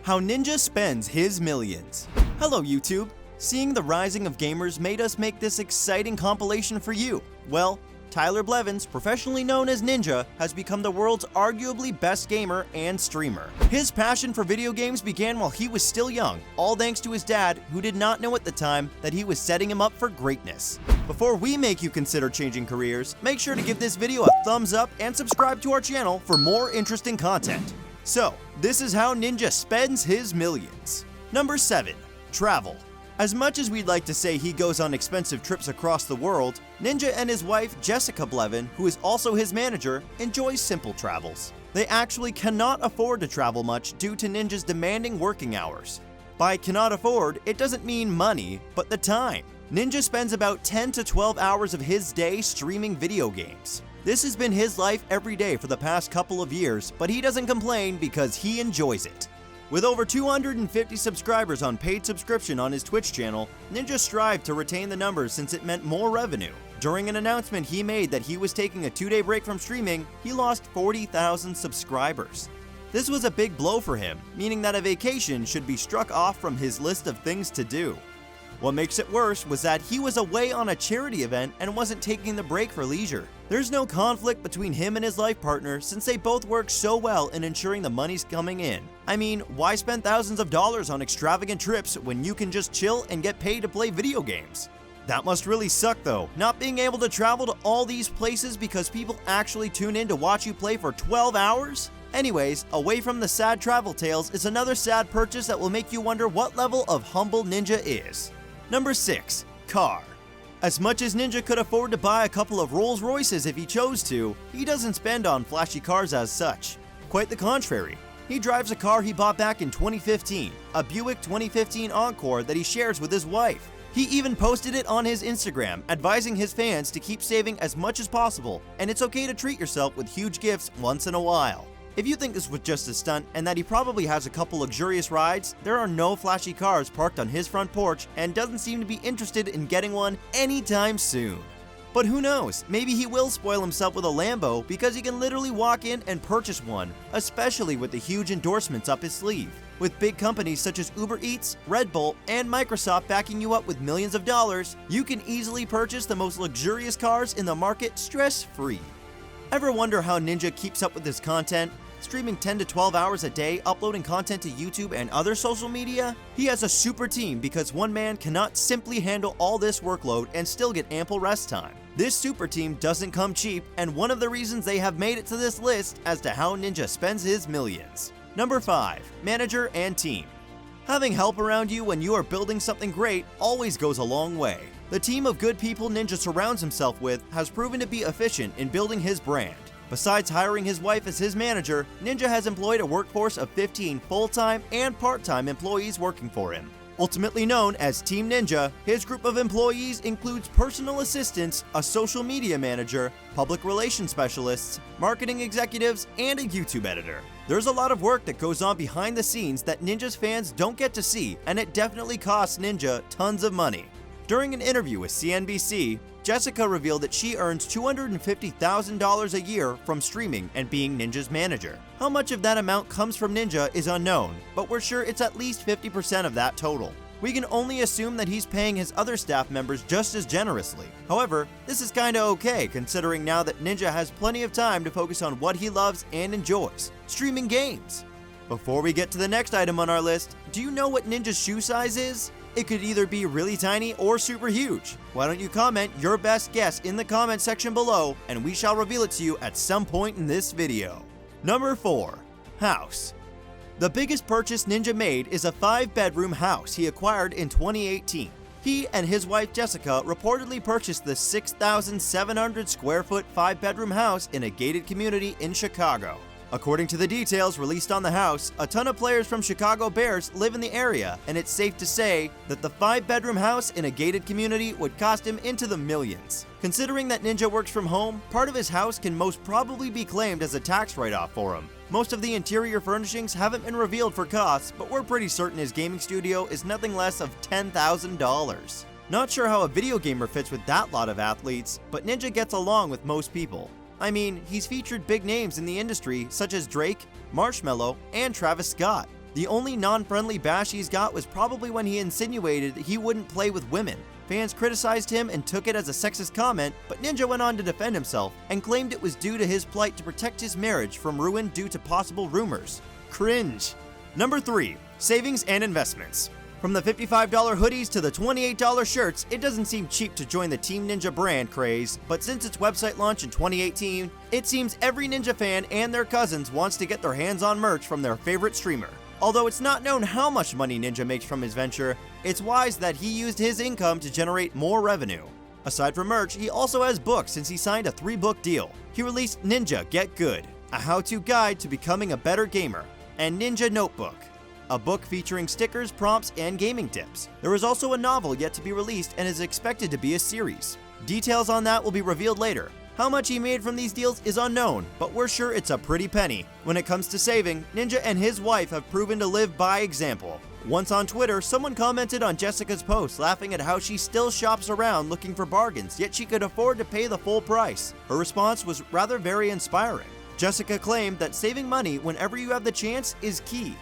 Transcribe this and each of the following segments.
How Ninja spends his millions. Hello YouTube! Seeing the rising of gamers made us make this exciting compilation for you. Well, Tyler Blevins, professionally known as Ninja, has become the world's arguably best gamer and streamer. His passion for video games began while he was still young, all thanks to his dad, who did not know at the time that he was setting him up for greatness. Before we make you consider changing careers, make sure to give this video a thumbs up and subscribe to our channel for more interesting content. So, this is how Ninja spends his millions. Number 7. Travel. As much as we'd like to say he goes on expensive trips across the world, Ninja and his wife Jessica Blevins, who is also his manager, enjoy simple travels. They actually cannot afford to travel much due to Ninja's demanding working hours. By cannot afford, it doesn't mean money, but the time. Ninja spends about 10 to 12 hours of his day streaming video games. This has been his life every day for the past couple of years, but he doesn't complain because he enjoys it. With over 250 subscribers on paid subscription on his Twitch channel, Ninja strived to retain the numbers since it meant more revenue. During an announcement he made that he was taking a 2-day break from streaming, he lost 40,000 subscribers. This was a big blow for him, meaning that a vacation should be struck off from his list of things to do. What makes it worse was that he was away on a charity event and wasn't taking the break for leisure. There's no conflict between him and his life partner since they both work so well in ensuring the money's coming in. I mean, why spend thousands of dollars on extravagant trips when you can just chill and get paid to play video games? That must really suck though, not being able to travel to all these places because people actually tune in to watch you play for 12 hours? Anyways, away from the sad travel tales is another sad purchase that will make you wonder what level of humble Ninja is. Number 6. Car. As much as Ninja could afford to buy a couple of Rolls Royces if he chose to, he doesn't spend on flashy cars as such. Quite the contrary. He drives a car he bought back in 2015, a Buick 2015 Encore that he shares with his wife. He even posted it on his Instagram, advising his fans to keep saving as much as possible, and it's okay to treat yourself with huge gifts once in a while. If you think this was just a stunt and that he probably has a couple luxurious rides, there are no flashy cars parked on his front porch and doesn't seem to be interested in getting one anytime soon. But who knows, maybe he will spoil himself with a Lambo because he can literally walk in and purchase one, especially with the huge endorsements up his sleeve. With big companies such as Uber Eats, Red Bull, and Microsoft backing you up with millions of dollars, you can easily purchase the most luxurious cars in the market stress-free. Ever wonder how Ninja keeps up with his content? Streaming 10 to 12 hours a day, uploading content to YouTube and other social media? He has a super team because one man cannot simply handle all this workload and still get ample rest time. This super team doesn't come cheap, and one of the reasons they have made it to this list as to how Ninja spends his millions. Number 5. Manager and team. Having help around you when you are building something great always goes a long way. The team of good people Ninja surrounds himself with has proven to be efficient in building his brand. Besides hiring his wife as his manager, Ninja has employed a workforce of 15 full-time and part-time employees working for him. Ultimately known as Team Ninja, his group of employees includes personal assistants, a social media manager, public relations specialists, marketing executives, and a YouTube editor. There's a lot of work that goes on behind the scenes that Ninja's fans don't get to see, and it definitely costs Ninja tons of money. During an interview with CNBC, Jessica revealed that she earns $250,000 a year from streaming and being Ninja's manager. How much of that amount comes from Ninja is unknown, but we're sure it's at least 50% of that total. We can only assume that he's paying his other staff members just as generously. However, this is kinda okay considering now that Ninja has plenty of time to focus on what he loves and enjoys, streaming games. Before we get to the next item on our list, do you know what Ninja's shoe size is? It could either be really tiny or super huge. Why don't you comment your best guess in the comment section below and we shall reveal it to you at some point in this video. Number 4. House. The biggest purchase Ninja made is a 5-bedroom house he acquired in 2018. He and his wife Jessica reportedly purchased the 6,700 square foot 5-bedroom house in a gated community in Chicago. According to the details released on the house, a ton of players from Chicago Bears live in the area, and it's safe to say that the 5-bedroom house in a gated community would cost him into the millions. Considering that Ninja works from home, part of his house can most probably be claimed as a tax write-off for him. Most of the interior furnishings haven't been revealed for costs, but we're pretty certain his gaming studio is nothing less of $10,000. Not sure how a video gamer fits with that lot of athletes, but Ninja gets along with most people. I mean, he's featured big names in the industry such as Drake, Marshmello, and Travis Scott. The only non-friendly bash he's got was probably when he insinuated that he wouldn't play with women. Fans criticized him and took it as a sexist comment, but Ninja went on to defend himself and claimed it was due to his plight to protect his marriage from ruin due to possible rumors. Cringe. Number 3. Savings and investments. From the $55 hoodies to the $28 shirts, it doesn't seem cheap to join the Team Ninja brand craze, but since its website launch in 2018, it seems every Ninja fan and their cousins wants to get their hands on merch from their favorite streamer. Although it's not known how much money Ninja makes from his venture, it's wise that he used his income to generate more revenue. Aside from merch, he also has books since he signed a 3-book deal. He released Ninja Get Good, a how-to guide to becoming a better gamer, and Ninja Notebook, a book featuring stickers, prompts, and gaming tips. There is also a novel yet to be released and is expected to be a series. Details on that will be revealed later. How much he made from these deals is unknown, but we're sure it's a pretty penny. When it comes to saving, Ninja and his wife have proven to live by example. Once on Twitter, someone commented on Jessica's post laughing at how she still shops around looking for bargains, yet she could afford to pay the full price. Her response was rather very inspiring. Jessica claimed that saving money whenever you have the chance is key.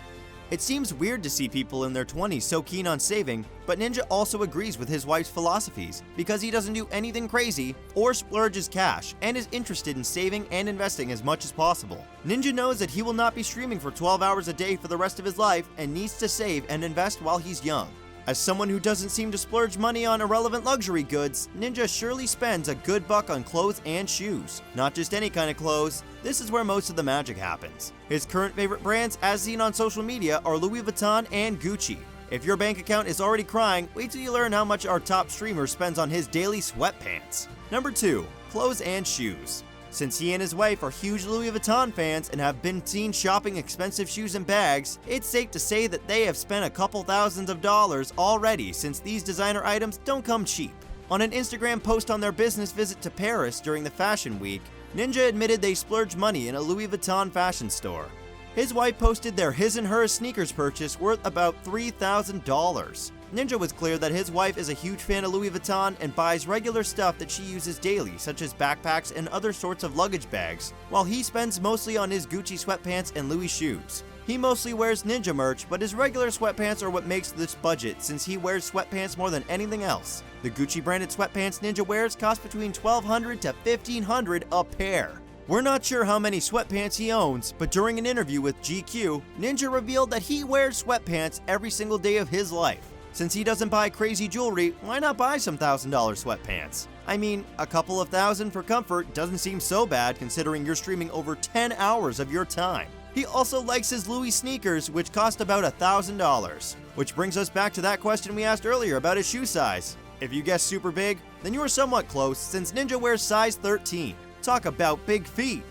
It seems weird to see people in their 20s so keen on saving, but Ninja also agrees with his wife's philosophies because he doesn't do anything crazy or splurge his cash and is interested in saving and investing as much as possible. Ninja knows that he will not be streaming for 12 hours a day for the rest of his life and needs to save and invest while he's young. As someone who doesn't seem to splurge money on irrelevant luxury goods, Ninja surely spends a good buck on clothes and shoes. Not just any kind of clothes, this is where most of the magic happens. His current favorite brands, as seen on social media, are Louis Vuitton and Gucci. If your bank account is already crying, wait till you learn how much our top streamer spends on his daily sweatpants. Number 2. Clothes and shoes. Since he and his wife are huge Louis Vuitton fans and have been seen shopping expensive shoes and bags, it's safe to say that they have spent a couple thousands of dollars already since these designer items don't come cheap. On an Instagram post on their business visit to Paris during the Fashion Week, Ninja admitted they splurged money in a Louis Vuitton fashion store. His wife posted their his and hers sneakers purchase worth about $3,000. Ninja was clear that his wife is a huge fan of Louis Vuitton and buys regular stuff that she uses daily, such as backpacks and other sorts of luggage bags, while he spends mostly on his Gucci sweatpants and Louis shoes. He mostly wears Ninja merch, but his regular sweatpants are what makes this budget since he wears sweatpants more than anything else. The Gucci branded sweatpants Ninja wears cost between $1,200 to $1,500 a pair. We're not sure how many sweatpants he owns, but during an interview with GQ, Ninja revealed that he wears sweatpants every single day of his life. Since he doesn't buy crazy jewelry, why not buy some $1,000 sweatpants? I mean, a couple of thousand for comfort doesn't seem so bad considering you're streaming over 10 hours of your time. He also likes his Louis sneakers, which cost about $1,000. Which brings us back to that question we asked earlier about his shoe size. If you guessed super big, then you were somewhat close since Ninja wears size 13. Talk about big feet.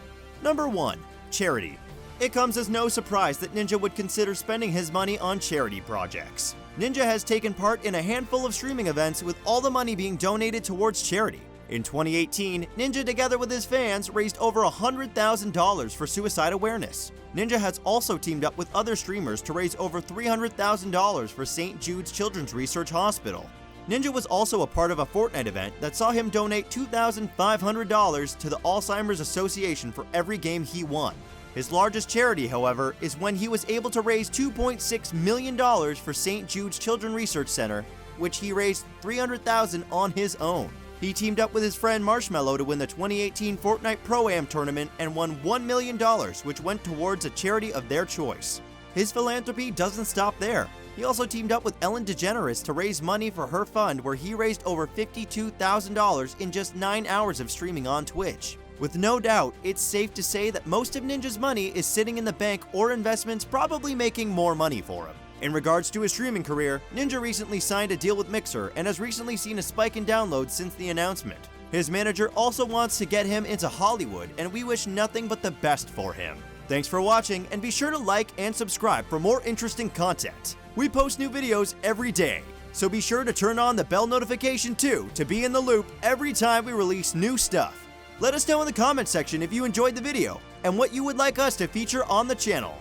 Number 1. Charity. It comes as no surprise that Ninja would consider spending his money on charity projects. Ninja has taken part in a handful of streaming events with all the money being donated towards charity. In 2018, Ninja together with his fans raised over $100,000 for suicide awareness. Ninja has also teamed up with other streamers to raise over $300,000 for St. Jude's Children's Research Hospital. Ninja was also a part of a Fortnite event that saw him donate $2,500 to the Alzheimer's Association for every game he won. His largest charity, however, is when he was able to raise $2.6 million for St. Jude's Children's Research Center, which he raised $300,000 on his own. He teamed up with his friend Marshmello to win the 2018 Fortnite Pro-Am tournament and won $1 million, which went towards a charity of their choice. His philanthropy doesn't stop there. He also teamed up with Ellen DeGeneres to raise money for her fund, where he raised over $52,000 in just 9 hours of streaming on Twitch. With no doubt, it's safe to say that most of Ninja's money is sitting in the bank or investments, probably making more money for him. In regards to his streaming career, Ninja recently signed a deal with Mixer and has recently seen a spike in downloads since the announcement. His manager also wants to get him into Hollywood, and we wish nothing but the best for him. Thanks for watching, and be sure to like and subscribe for more interesting content. We post new videos every day, so be sure to turn on the bell notification too to be in the loop every time we release new stuff. Let us know in the comment section if you enjoyed the video and what you would like us to feature on the channel.